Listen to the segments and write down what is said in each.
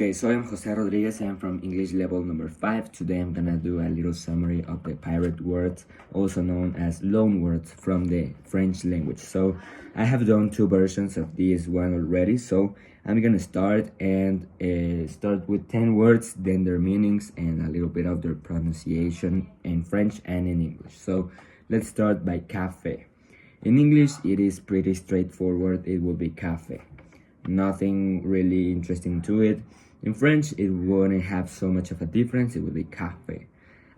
Okay, so I'm Jose Rodriguez. I'm from English level number 5. Today I'm gonna do a little summary of the pirate words, also known as loan words from the French language. So I have done two versions of this one already. So I'm gonna start with 10 words, then their meanings, and a little bit of their pronunciation in French and in English. So let's start by cafe. In English, it is pretty straightforward. It will be cafe. Nothing really interesting to it. In French, it wouldn't have so much of a difference. It would be cafe.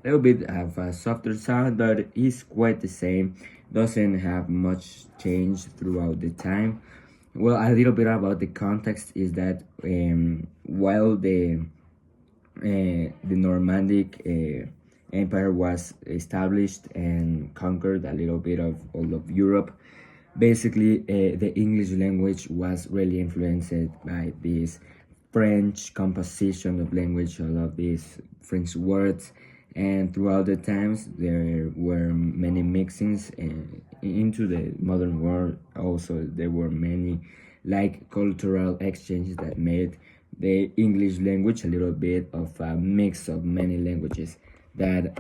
A little bit of a softer sound, but it's quite the same. Doesn't have much change throughout the time. Well, a little bit about the context is that while the Normandic Empire was established and conquered a little bit of all of Europe, basically the English language was really influenced by this French composition of language, all of these French words, and throughout the times there were many mixings into the modern world. Also, there were many like cultural exchanges that made the English language a little bit of a mix of many languages that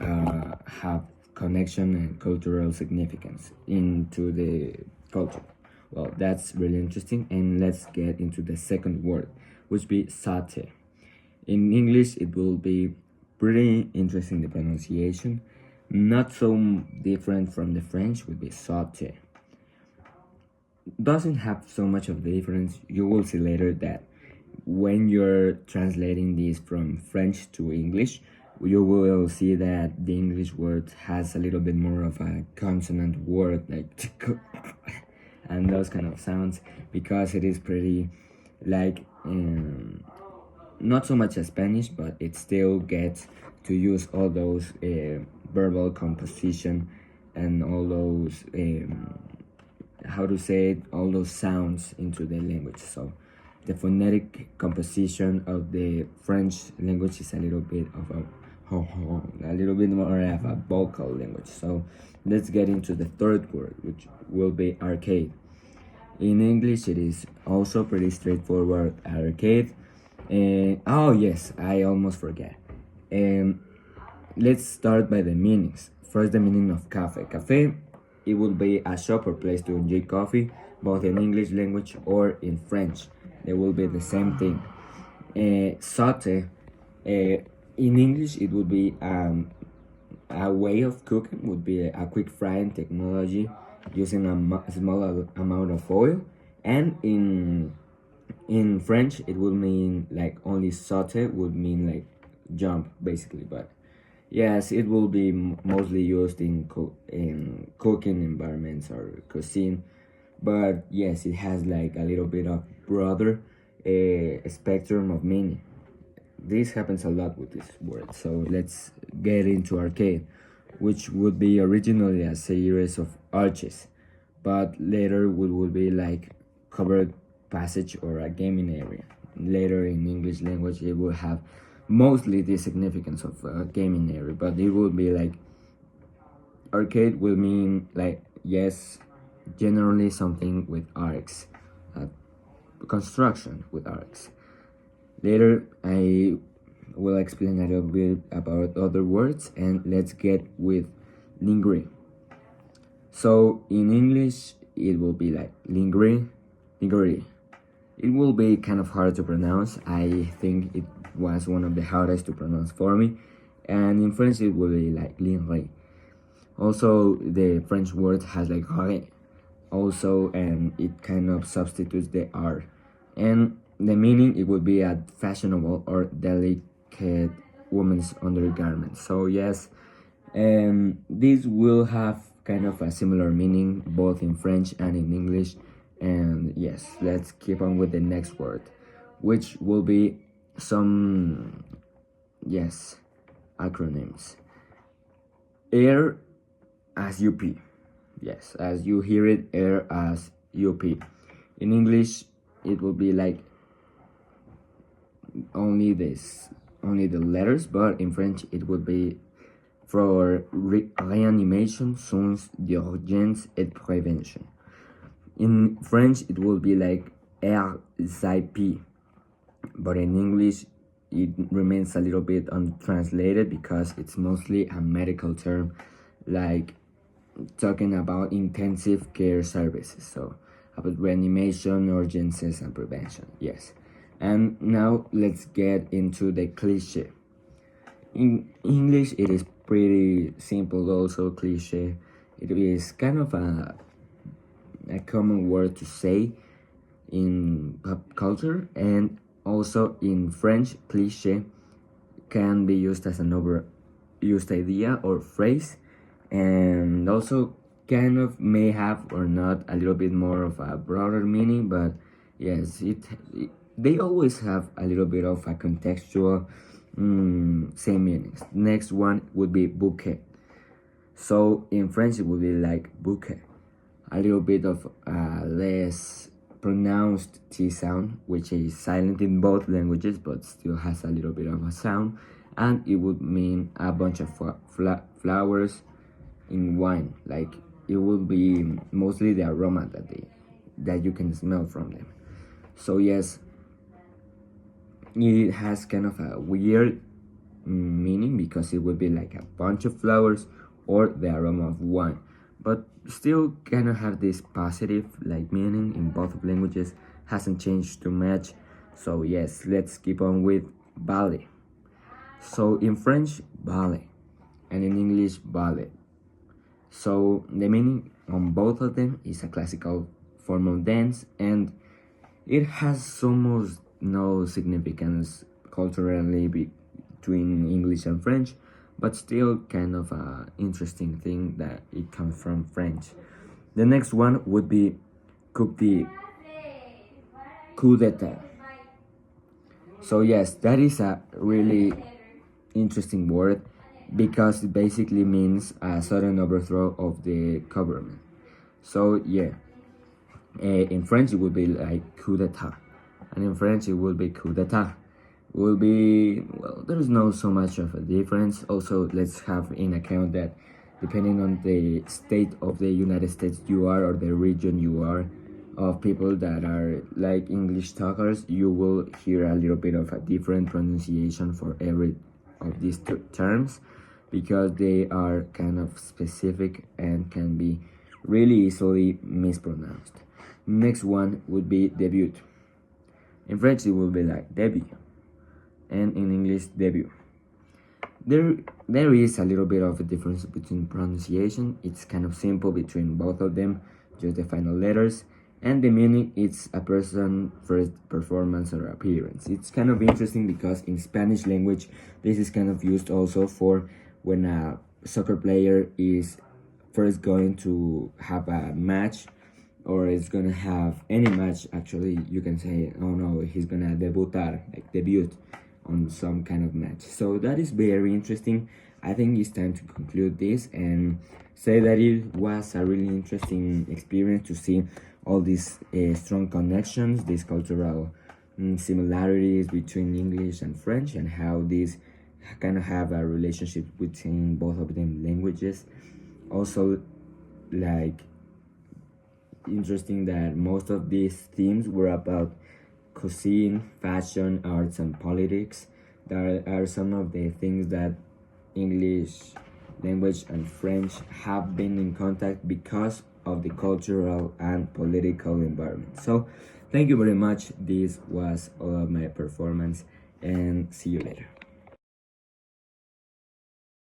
have connection and cultural significance into the culture. Well, that's really interesting, and let's get into the second word, which be satay. In English, it will be pretty interesting, the pronunciation. Not so different from the French, would be sauté. Doesn't have so much of the difference. You will see later that when you're translating this from French to English, you will see that the English word has a little bit more of a consonant word, like and those kind of sounds, because it is pretty like not so much as Spanish, but it still gets to use all those verbal composition and all those how to say it, all those sounds into the language. So the phonetic composition of the French language is a little bit of a little bit more of a vocal language. So let's get into the third word, which will be arcade. In English, it is also pretty straightforward. Arcade. Oh yes, I almost forget. Let's start by the meanings. First, the meaning of cafe. Cafe, it will be a shop or place to enjoy coffee, both in English language or in French. They will be the same thing. Saute, in English, it would be a way of cooking, would be a quick frying technology using a small amount of oil, and in French it would mean like only saute would mean like jump basically. But yes, it will be mostly used in cooking environments or cuisine. But yes, it has like a little bit of broader spectrum of meaning. This happens a lot with this word. So let's get into arcade, which would be originally a series of arches, but later would be like covered passage or a gaming area. Later in English language, it will have mostly the significance of a gaming area, but it would be like arcade will mean like, yes, generally something with arcs, construction with arcs. Later, I will explain a little bit about other words, and let's get with lingering. So in English, it will be like lingering. It will be kind of hard to pronounce. I think it was one of the hardest to pronounce for me. And in French, it will be like lingrer. Also, the French word has like ré also, and it kind of substitutes the R. And the meaning, it would be a fashionable or delicate woman's undergarment. So yes, this will have kind of a similar meaning both in French and in English. And yes, let's keep on with the next word, which will be some, yes, acronyms. Air as UP. Yes, as you hear it, air as UP. In English, it will be like only the letters, but in French it would be for reanimation, soins d'urgence et prévention. In French it would be like RZIP, but in English it remains a little bit untranslated because it's mostly a medical term, like talking about intensive care services, so about reanimation, urgencies, and prevention. Yes. And now let's get into the cliche. In English, it is pretty simple, also cliche. It is kind of a common word to say in pop culture, and also in French, cliche can be used as an overused idea or phrase, and also kind of may have or not a little bit more of a broader meaning, but yes, they always have a little bit of a contextual same meanings. Next one would be bouquet. So in French it would be like bouquet, a little bit of less pronounced T sound, which is silent in both languages but still has a little bit of a sound, and it would mean a bunch of flowers in wine. Like it would be mostly the aroma that you can smell from them. So yes, it has kind of a weird meaning because it would be like a bunch of flowers or the aroma of wine, but still kind of have this positive like meaning in both languages. Hasn't changed too much. So yes, let's keep on with ballet. So in French, ballet, and in English, ballet. So the meaning on both of them is a classical form of dance, and it has almost no significance culturally between English and French, but still kind of a interesting thing that it comes from French. The next one would be coup d'etat. So yes, that is a really interesting word because it basically means a sudden overthrow of the government. So yeah, in French it would be like coup d'etat, and in French it would be coup d'etat. Will be, well, there's no so much of a difference. Also, let's have in account that depending on the state of the United States you are or the region you are, of people that are like English talkers, you will hear a little bit of a different pronunciation for every of these terms because they are kind of specific and can be really easily mispronounced. Next one would be debut. In French it will be like debut, and in English, debut. There is a little bit of a difference between pronunciation. It's kind of simple between both of them, just the final letters, and the meaning it's a person first performance or appearance. It's kind of interesting because in Spanish language, this is kind of used also for when a soccer player is first going to have a match, or is gonna have any match. Actually, you can say, oh no, he's gonna debutar, like debut on some kind of match. So that is very interesting. I think it's time to conclude this and say that it was a really interesting experience to see all these strong connections, these cultural similarities between English and French, and how these kind of have a relationship between both of them languages. Also, like, interesting that most of these themes were about cuisine, fashion, arts, and politics. There are some of the things that English language and French have been in contact because of the cultural and political environment. So thank you very much. This was all of my performance, and see you later.